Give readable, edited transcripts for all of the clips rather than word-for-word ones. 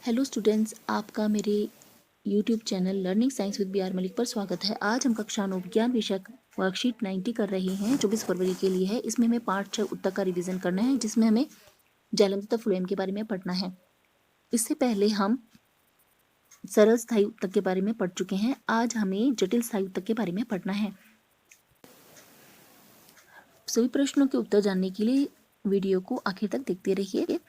Hello students, आपका मेरे YouTube channel learning science with B R Malik पर स्वागत है। आज हम कक्षा 9 विज्ञान विषय वर्कशीट 90 कर रहे हैं। 24 फरवरी के लिए है। इसमें हमें पार्ट 6 उत्तक का रिवीजन करना है, जिसमें हमें जाइलम तथा फ्लोएम के बारे में पढ़ना है। इससे पहले हम सरल स्थायी उत्तक के बारे में पढ़ चुके हैं। आज हमें जटिल स्थायी उत्तक के बारे में पढ़ना है। सभी प्रश्नों के उत्तर जानने के लिए वीडियो को आखिर तक देखते रहिए।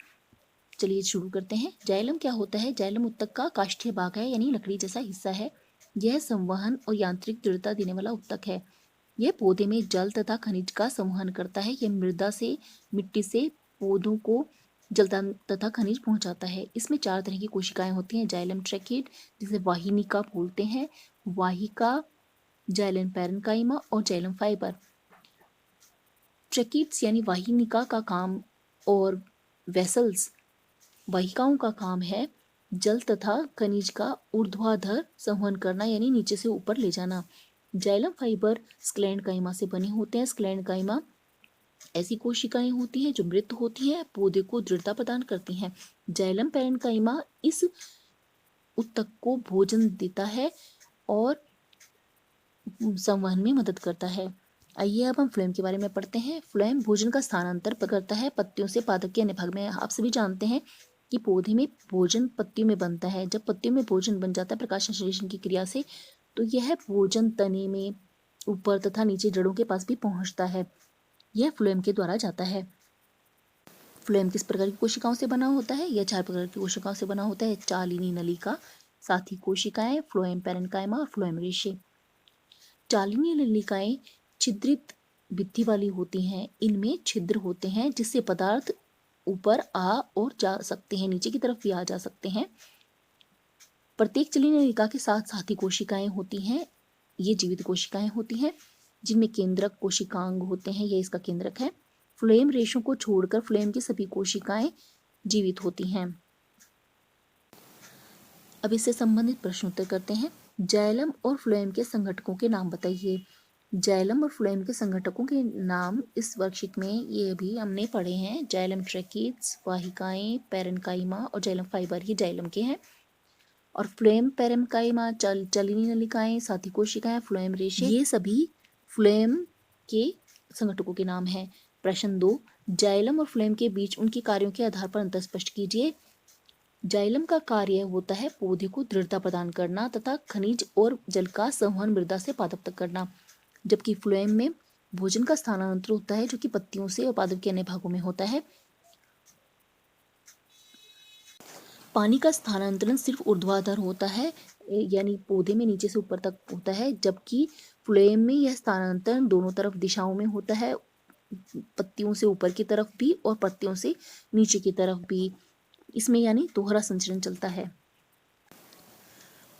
चलिए शुरू करते हैं। जाइलम क्या होता है? जाइलम उत्तक का काष्ठीय भाग है, यानी लकड़ी जैसा हिस्सा है। यह संवहन और यांत्रिक दृढ़ता देने वाला उत्तक है। यह पौधे में जल तथा खनिज का संवहन करता है। यह मृदा से, मिट्टी से पौधों को जल तथा खनिज पहुंचाता है। इसमें 4 तरह की कोशिकाएं होती हैं। जाइलम ट्रैकेट, जिसे वाहिनिका बोलते हैं, वाहिका, जाइलम पैरेन्काइमा और जाइलम फाइबर। ट्रैकेट्स यानी वाहिनिका का काम और वेसल्स वाहिकाओं का काम है जल तथा खनिज का ऊर्ध्वाधर संवहन करना, यानी नीचे से ऊपर ले जाना। जाइलम फाइबर स्क्लेरेन्काइमा से बने होते हैं। स्क्लेरेन्काइमा ऐसी कोशिकाएं होती हैं जो मृत होती हैं, पौधे को दृढ़ता प्रदान करती हैं। जाइलम पैरेन्काइमा इस उत्तक को भोजन देता है और संवहन में मदद करता है। आइए अब हम फ्लोएम के बारे में पढ़ते हैं। फ्लोएम भोजन का स्थानांतर करता है पत्तियों से पादप के अन्य भाग में। आप सभी जानते हैं कि पौधे में भोजन पत्तियों में बनता है। जब पत्तियों में भोजन बन जाता है प्रकाश संश्लेषण की क्रिया से, तो यह भोजन तने में, ऊपर तथा नीचे जड़ों के पास भी पहुंचता है। यह फ्लोएम के द्वारा जाता है। फ्लोएम किस प्रकार की कोशिकाओं से बना होता है? यह 4 प्रकार की कोशिकाओं से बना होता है। चालिनी नलिका, साथी कोशिकाएं, फ्लोएम पैरेन्काइमा और फ्लोएम रेशे। चालिनी नलिकाएं छिद्रित भित्ति वाली होती हैं। इनमें छिद्र होते हैं जिससे पदार्थ ऊपर आ और जा सकते हैं, नीचे की तरफ भी आ जा सकते हैं। प्रत्येक चालिनी नलिका के साथ साथी कोशिकाएं होती हैं। ये जीवित कोशिकाएं होती हैं जिनमें केंद्रक कोशिकांग होते हैं। ये इसका केंद्रक है। फ्लोएम रेशों को छोड़कर फ्लोएम की सभी कोशिकाएं जीवित होती हैं। अब इससे संबंधित प्रश्न उत्तर करते हैं। जाइलम और फ्लोएम के संघटकों के नाम बताइए। जाइलम और फ्लोएम के संघटकों के नाम इस वर्कशीट में ये अभी हमने पढ़े हैं। जाइलम ट्रैकेट्स, वाहिकाएं, पैरेन्काइमा और जाइलम फाइबर, ये जाइलम के हैं। और फ्लोएम पैरेन्काइमा, चालिनी नलिकाएं, साथी कोशिकाएं, फ्लोएम रेशे, ये सभी फ्लोएम के संघटकों के नाम हैं। प्रश्न 2, जाइलम और फ्लोएम के बीच उनके कार्यों के आधार पर अंतर स्पष्ट कीजिए। जाइलम का कार्य होता है पौधे को दृढ़ता प्रदान करना तथा खनिज और जल का संवहन मृदा से पादप तक करना, जबकि फ्लोएम में भोजन का स्थानांतरण होता है जो कि पत्तियों से और पादप के अन्य भागों में होता है। पानी का स्थानांतरण सिर्फ ऊर्ध्वाधर होता है, यानी पौधे में नीचे से ऊपर तक होता है, जबकि फ्लोएम में यह स्थानांतरण दोनों तरफ दिशाओं में होता है, पत्तियों से ऊपर की तरफ भी और पत्तियों से नीचे की तरफ भी। इसमें यानी दोहरा संचरण चलता है।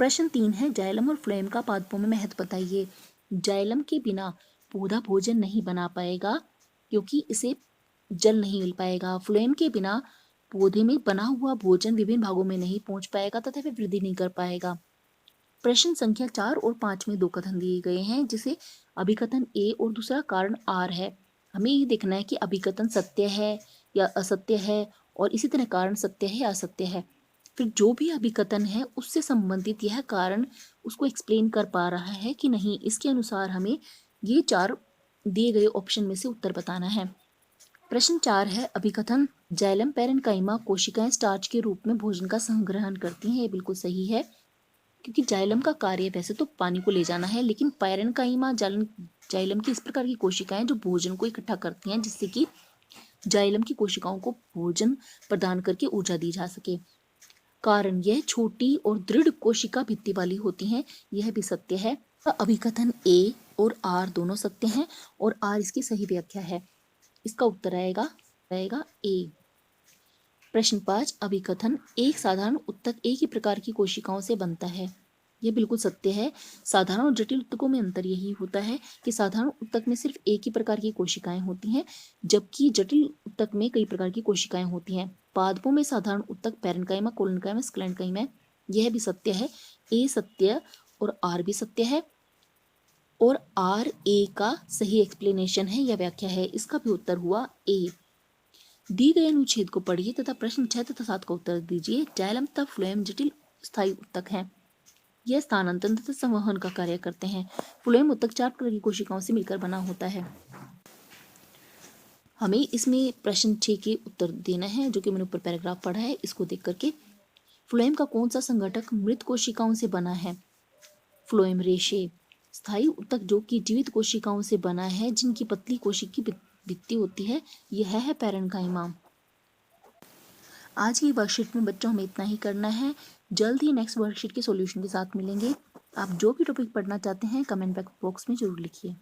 प्रश्न 3 है, जाइलम और फ्लोएम का पादपों में महत्व बताइए। जाइलम के बिना पौधा भोजन नहीं बना पाएगा क्योंकि इसे जल नहीं मिल पाएगा। फ्लोएम के बिना पौधे में बना हुआ भोजन विभिन्न भागों में नहीं पहुंच पाएगा तथा वह वृद्धि नहीं कर पाएगा। प्रश्न संख्या 4 और 5 में 2 कथन दिए गए हैं, जिसे अभिकथन ए और दूसरा कारण आर है। हमें ये देखना है कि अभिकथन सत्य है या असत्य है, और इसी तरह कारण सत्य है या असत्य है। फिर जो भी अभिकथन है उससे संबंधित यह कारण उसको एक्सप्लेन कर पा रहा है कि नहीं, इसके अनुसार हमें ये 4 दिए गए ऑप्शन में से उत्तर बताना है। प्रश्न 4 है, अभिकथन जाइलम पैरेन्काइमा कोशिकाएं स्टार्च के रूप में भोजन का संग्रहण करती हैं। ये बिल्कुल सही है, क्योंकि जाइलम का कार्य वैसे तो पानी को ले जाना है, लेकिन पैरेन्काइमा जाइलम की इस प्रकार की कोशिकाएं जो भोजन को इकट्ठा करती हैं, जिससे कि जाइलम की कोशिकाओं को भोजन प्रदान करके ऊर्जा दी जा सके। कारण, यह छोटी और दृढ़ कोशिका भित्ति वाली होती हैं। यह भी सत्य है। अभिकथन ए और आर दोनों सत्य हैं और आर इसकी सही व्याख्या है। इसका उत्तर आएगा ए। प्रश्न 5, अभिकथन एक साधारण उत्तक एक ही प्रकार की कोशिकाओं से बनता है। यह बिल्कुल सत्य है। साधारण और जटिल उत्तकों में अंतर यही होता है कि साधारण उत्तक में सिर्फ एक ही प्रकार की कोशिकाएं होती हैं, जबकि जटिल उत्तक में कई प्रकार की कोशिकाएं होती हैं। पादपों में साधारण उत्तक पैरेन्काइमा, कोलेन्काइमा, स्क्लेरेन्काइमा, यह भी सत्य है। ए सत्य और आर भी सत्य है, और आर ए का सही एक्सप्लेनेशन है या व्याख्या है। इसका भी उत्तर हुआ ए। दी गए अनुच्छेद को पढ़िए तथा प्रश्न 6 तथा 7 का उत्तर दीजिए। जाइलम तथा फ्लोएम जटिल स्थायी उत्तक हैं। यह स्थानांतरण तथा संवहन का कार्य करते हैं। फ्लोएम उत्तक 4 प्रकार की कोशिकाओं से मिलकर बना होता है। हमें इसमें प्रश्न 6 के उत्तर देना है, जो कि मैंने ऊपर पैराग्राफ पढ़ा है, इसको देख करके। फ्लोएम का कौन सा संघटक मृत कोशिकाओं से बना है? फ्लोएम रेशे। स्थायी उत्तक जो कि जीवित कोशिकाओं से बना है, जिनकी पतली कोशिकी भित्ति होती है, यह है पैरेन्काइमा। आज की वर्कशीट में बच्चों हमें इतना ही करना है। जल्द ही नेक्स्ट वर्कशीट के सॉल्यूशन के साथ मिलेंगे। आप जो भी टॉपिक पढ़ना चाहते हैं कमेंट बॉक्स में जरूर लिखिए।